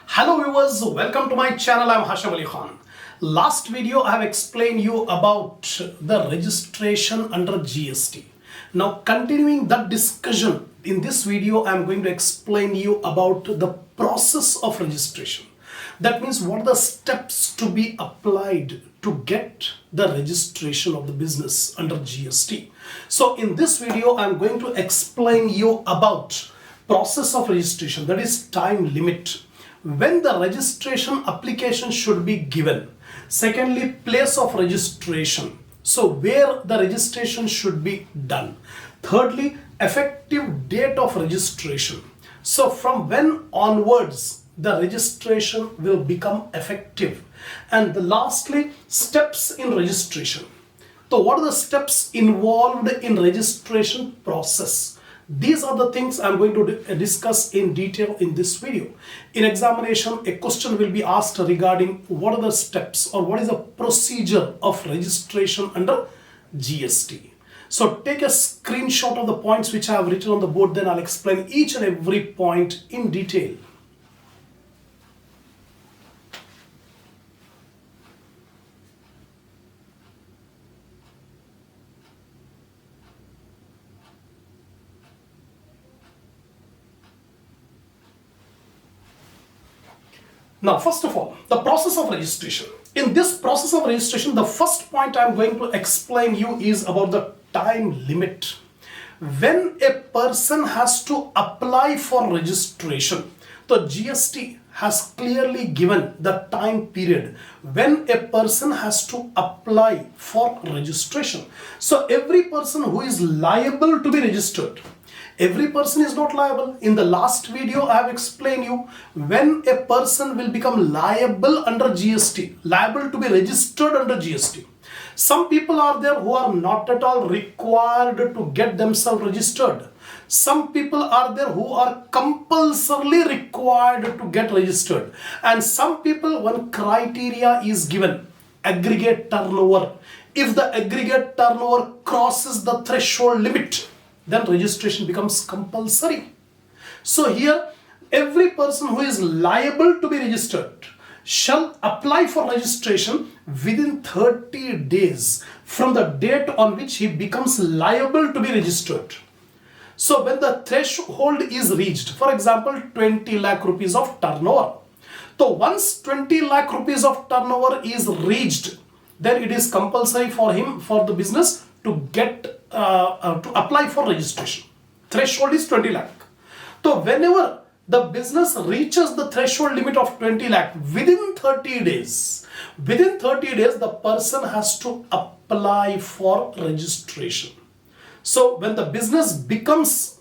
Hello viewers, welcome to my channel. I'm Hasham Ali Khan. Last video I have explained you about the registration under GST. Now continuing that discussion, in this video I am going to explain you about the process of registration. That means what are the steps to be applied to get the registration of the business under GST. So in this video I am going to explain you about process of registration, that is time limit, when the registration application should be given. Secondly, place of registration, so where the registration should be done. Thirdly, effective date of registration, so from when onwards the registration will become effective. And lastly, steps in registration. So what are the steps involved in registration process? These are the things I'm going to discuss in detail in this video. In examination, a question will be asked regarding what are the steps or what is the procedure of registration under GST. So take a screenshot of the points which I have written on the board, then I'll explain each and every point in detail. Now, first of all, the process of registration. In this process of registration, the first point I'm going to explain you is about the time limit. When a person has to apply for registration, the GST has clearly given the time period when a person has to apply for registration. So every person who is liable to be registered, every person is not liable. In the last video, I have explained you when a person will become liable under GST, liable to be registered under GST. Some people are there who are not at all required to get themselves registered. Some people are there who are compulsorily required to get registered. And some people, one criteria is given, aggregate turnover. If the aggregate turnover crosses the threshold limit, then registration becomes compulsory. So here, every person who is liable to be registered shall apply for registration within 30 days from the date on which he becomes liable to be registered. So when the threshold is reached, for example, 20 lakh rupees of turnover. So once 20 lakh rupees of turnover is reached, then it is compulsory for him, for the business, to get to apply for registration. Threshold is 20 lakh. So whenever the business reaches the threshold limit of 20 lakh within 30 days, the person has to apply for registration. So when the business becomes,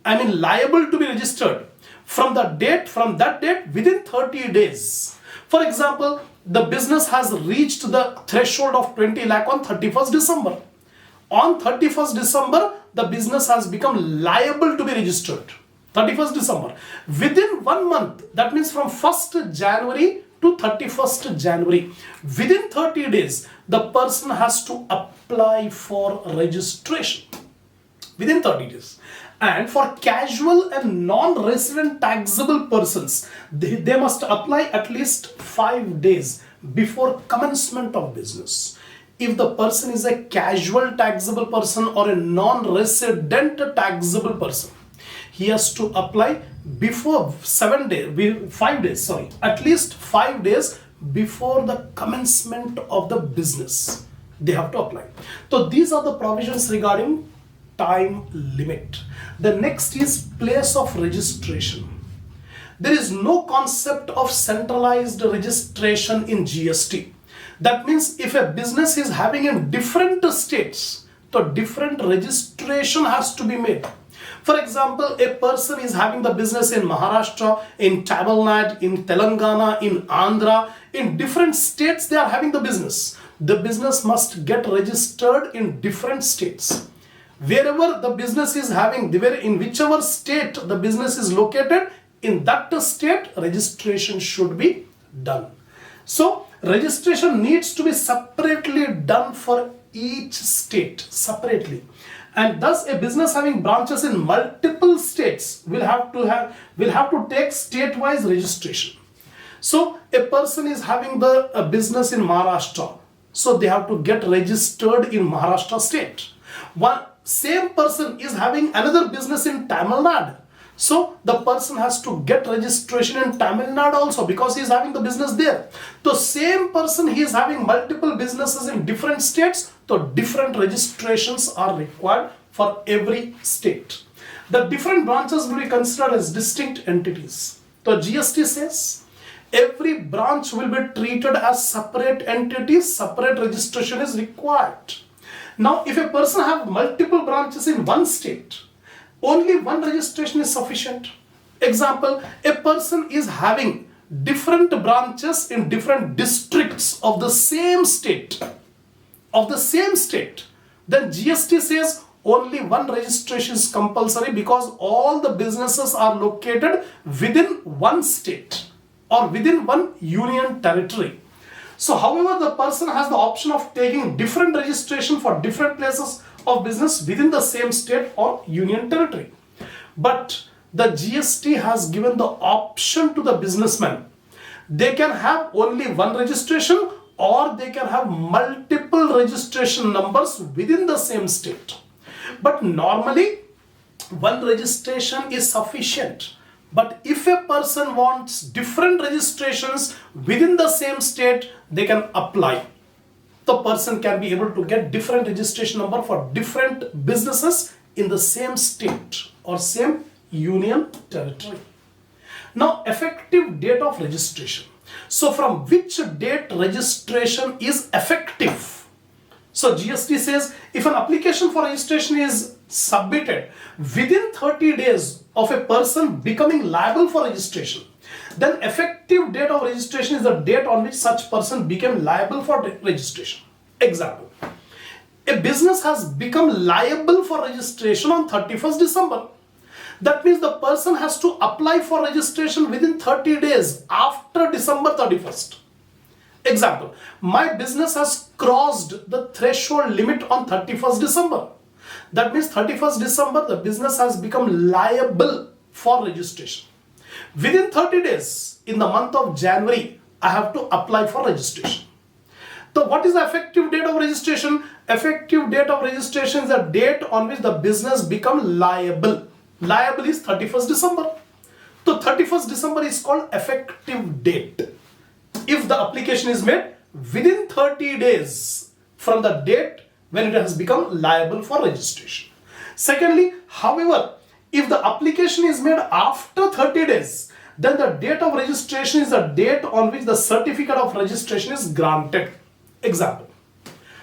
liable to be registered from that date, within 30 days. For example, the business has reached the threshold of 20 lakh on 31st December. On 31st December, the business has become liable to be registered. 31st December. Within 1 month, that means from 1st January to 31st January, within 30 days, the person has to apply for registration. Within 30 days. And for casual and non-resident taxable persons, they must apply at least 5 days before commencement of business. If the person is a casual taxable person or a non-resident taxable person, he has to apply before 5 days, at least 5 days before the commencement of the business. They have to apply. So these are the provisions regarding time limit. The next is place of registration. There is no concept of centralized registration in GST. That means if a business is having in different states, so different registration has to be made. For example, a person is having the business in Maharashtra, in Tamil Nadu, in Telangana, in Andhra, in different states they are having the business. The business must get registered in different states. Wherever the business is having, in whichever state the business is located, in that state registration should be done. So registration needs to be separately done for each state, separately. And thus a business having branches in multiple states will have to take state-wise registration. So a person is having a business in Maharashtra. So they have to get registered in Maharashtra state. One same person is having another business in Tamil Nadu. So the person has to get registration in Tamil Nadu also because he is having the business there. The same person, he is having multiple businesses in different states. So different registrations are required for every state. The different branches will be considered as distinct entities. The GST says every branch will be treated as separate entities, separate registration is required. Now, if a person have multiple branches in one state, only one registration is sufficient. Example, a person is having different branches in different districts of the same state. Then GST says only one registration is compulsory because all the businesses are located within one state or within one union territory. So however, the person has the option of taking different registration for different places of business within the same state or union territory. But the GST has given the option to the businessman. They can have only one registration or they can have multiple registration numbers within the same state. But normally, one registration is sufficient. But if a person wants different registrations within the same state, they can apply. The person can be able to get different registration number for different businesses in the same state or same union territory. Now, effective date of registration. So, from which date registration is effective? So GST says if an application for registration is submitted within 30 days of a person becoming liable for registration, then effective date of registration is the date on which such person became liable for registration. Example, a business has become liable for registration on 31st December. That means the person has to apply for registration within 30 days after December 31st. Example, my business has crossed the threshold limit on 31st December. That means 31st December, the business has become liable for registration. Within 30 days, in the month of January, I have to apply for registration. So what is the effective date of registration? Effective date of registration is the date on which the business become liable. Liable is 31st December. So 31st December is called effective date. If the application is made within 30 days from the date when it has become liable for registration. Secondly, however, if the application is made after 30 days, then the date of registration is the date on which the certificate of registration is granted. Example,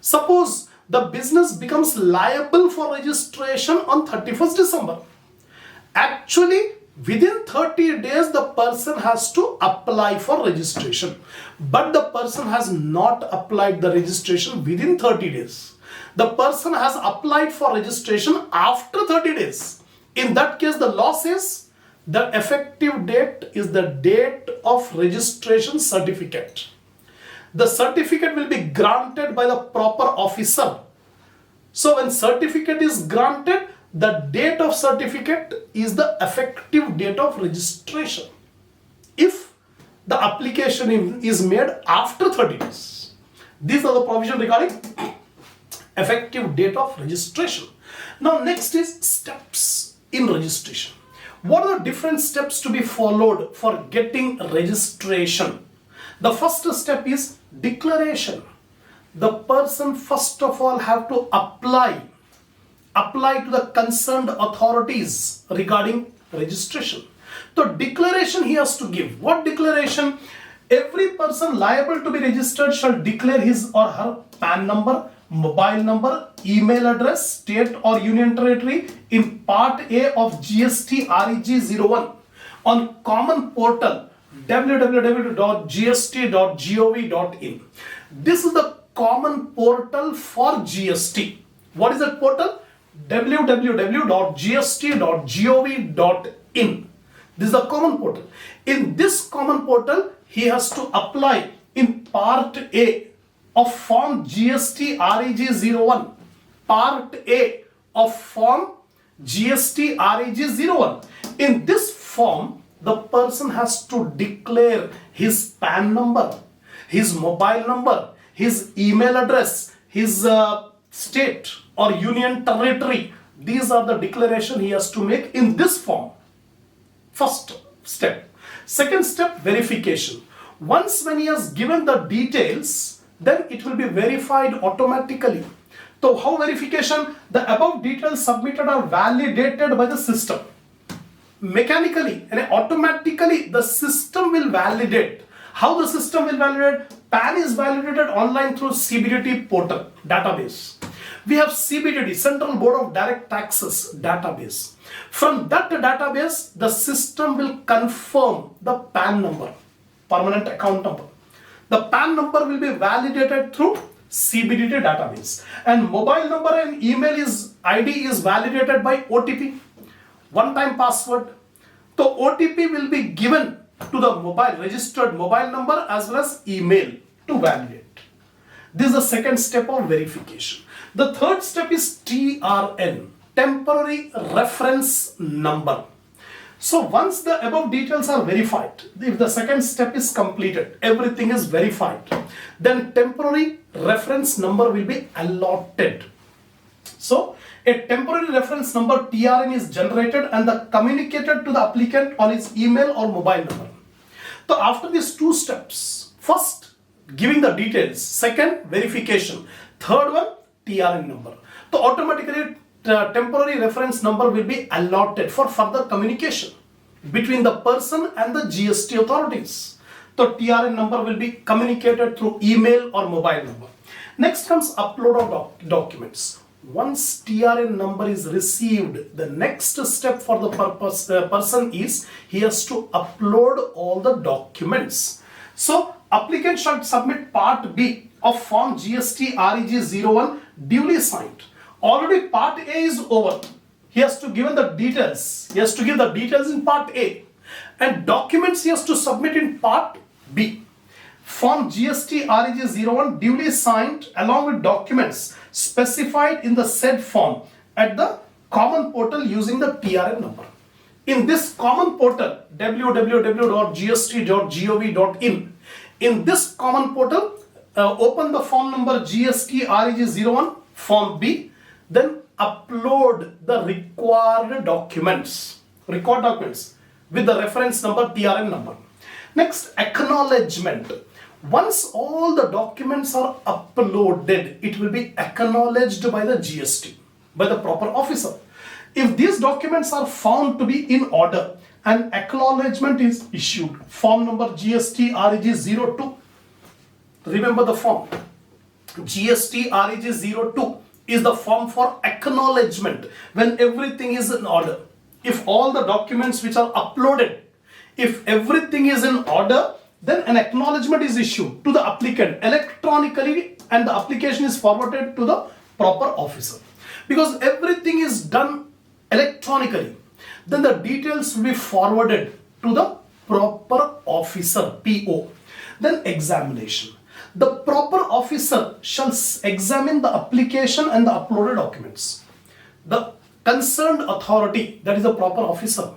suppose the business becomes liable for registration on 31st December. Actually, within 30 days, the person has to apply for registration. But the person has not applied the registration within 30 days. The person has applied for registration after 30 days. In that case, the law says the effective date is the date of registration certificate. The certificate will be granted by the proper officer. So when certificate is granted, the date of certificate is the effective date of registration. If the application is made after 30 days. These are the provisions regarding effective date of registration. Now next is steps in registration. What are the different steps to be followed for getting registration? The first step is declaration. The person first of all have to apply to the concerned authorities regarding registration. So declaration he has to give. What declaration? Every person liable to be registered shall declare his or her PAN number, mobile number, email address, state or union territory in Part A of GST REG 01 on common portal www.gst.gov.in. This is the common portal for GST. What is that portal? www.gst.gov.in. This is the common portal. In this common portal, he has to apply in Part A of Form GST REG 01. Part A of Form GST REG 01. In this form, the person has to declare his PAN number, his mobile number, his email address, his state or union territory. These are the declaration he has to make in this form. First step. Second step, verification. Once when he has given the details, then it will be verified automatically. So how verification? The above details submitted are validated by the system. Mechanically and automatically the system will validate. How the system will validate? PAN is validated online through CBDT portal database. We have CBDT, Central Board of Direct Taxes database. From that database, the system will confirm the PAN number, permanent account number. The PAN number will be validated through CBDT database, and mobile number and email ID is validated by OTP, one-time password. So OTP will be given to the registered mobile number as well as email to validate. This is the second step of verification. The third step is TRN, temporary reference number. So once the above details are verified, if the second step is completed, everything is verified, then temporary reference number will be allotted. So a temporary reference number TRN is generated and communicated to the applicant on his email or mobile number. So after these two steps, first giving the details, second verification, third one TRN number. So automatically temporary reference number will be allotted for further communication between the person and the GST authorities. So TRN number will be communicated through email or mobile number. Next comes upload of documents. Once TRN number is received, the next step for the person is he has to upload all the documents. So applicant should submit part B of form GST REG 01 duly signed. Already part A is over. He has to give the details. He has to give the details in part A, and documents he has to submit in part B. Form GST REG 01 duly signed along with documents specified in the said form at the common portal using the TRN number. In this common portal, www.gst.gov.in, in this common portal, open the form number GST REG 01 form B, then upload the required documents with the reference number TRN number. Next, acknowledgement. Once all the documents are uploaded, it will be acknowledged by the GST, by the proper officer. If these documents are found to be in order, an acknowledgement is issued. Form number GST REG 02. Remember the form. GST REG 02 is the form for acknowledgement when everything is in order. If all the documents which are uploaded, if everything is in order, then an acknowledgement is issued to the applicant electronically and the application is forwarded to the proper officer. Because everything is done electronically, then the details will be forwarded to the proper officer, PO. Then examination. The proper officer shall examine the application and the uploaded documents. The concerned authority, that is the proper officer,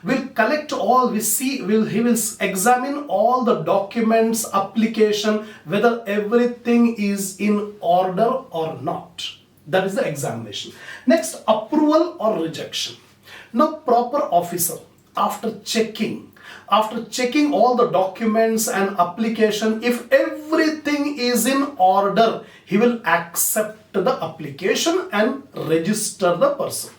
will collect all, he will examine all the documents, application, whether everything is in order or not. That is the examination. Next, approval or rejection. Now, proper officer, after checking all the documents and application, if everything is in order, he will accept the application and register the person.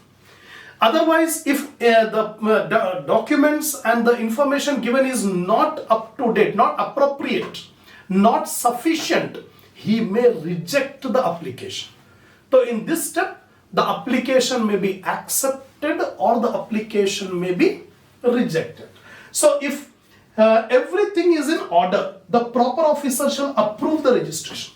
Otherwise, if the documents and the information given is not up to date, not appropriate, not sufficient, he may reject the application. So in this step, the application may be accepted or the application may be rejected. So if everything is in order, the proper officer shall approve the registration.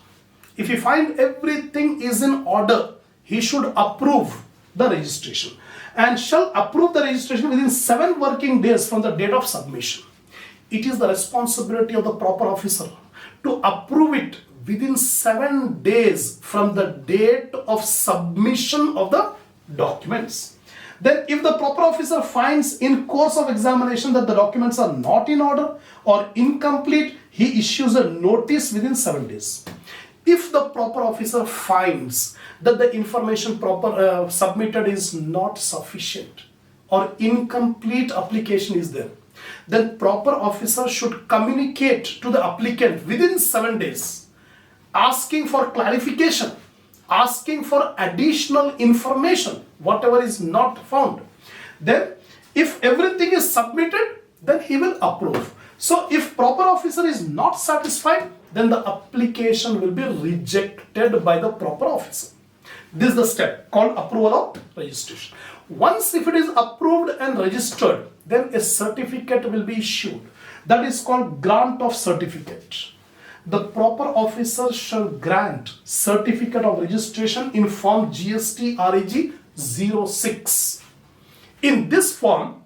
If he find everything is in order, he should approve the registration and shall approve the registration within 7 working days from the date of submission. It is the responsibility of the proper officer to approve it within 7 days from the date of submission of the documents. Then if the proper officer finds in course of examination that the documents are not in order or incomplete, he issues a notice within 7 days. If the proper officer finds that the information submitted is not sufficient or incomplete application is there, then proper officer should communicate to the applicant within 7 days, asking for clarification, asking for additional information, whatever is not found. Then if everything is submitted, then he will approve. So if proper officer is not satisfied, then the application will be rejected by the proper officer. This is the step called approval of registration. Once if it is approved and registered, then a certificate will be issued. That is called grant of certificate. The proper officer shall grant certificate of registration in form GST REG 06. In this form,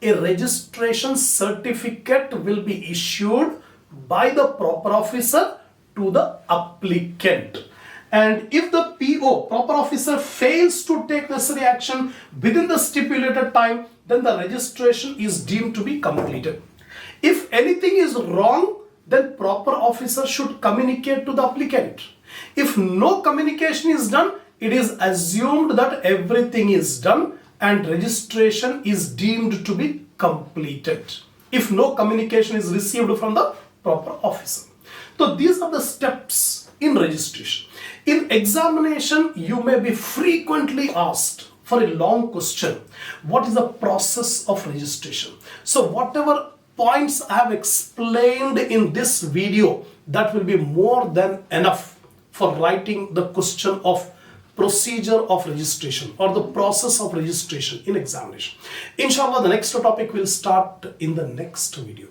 a registration certificate will be issued by the proper officer to the applicant. And if the PO, proper officer, fails to take necessary action within the stipulated time, then the registration is deemed to be completed. If anything is wrong, then proper officer should communicate to the applicant. If no communication is done, it is assumed that everything is done and registration is deemed to be completed if no communication is received from the proper officer. So these are the steps in registration. In examination, you may be frequently asked for a long question, what is the process of registration? So whatever points I have explained in this video, that will be more than enough for writing the question of procedure of registration or the process of registration in examination. Inshallah, the next topic will start in the next video.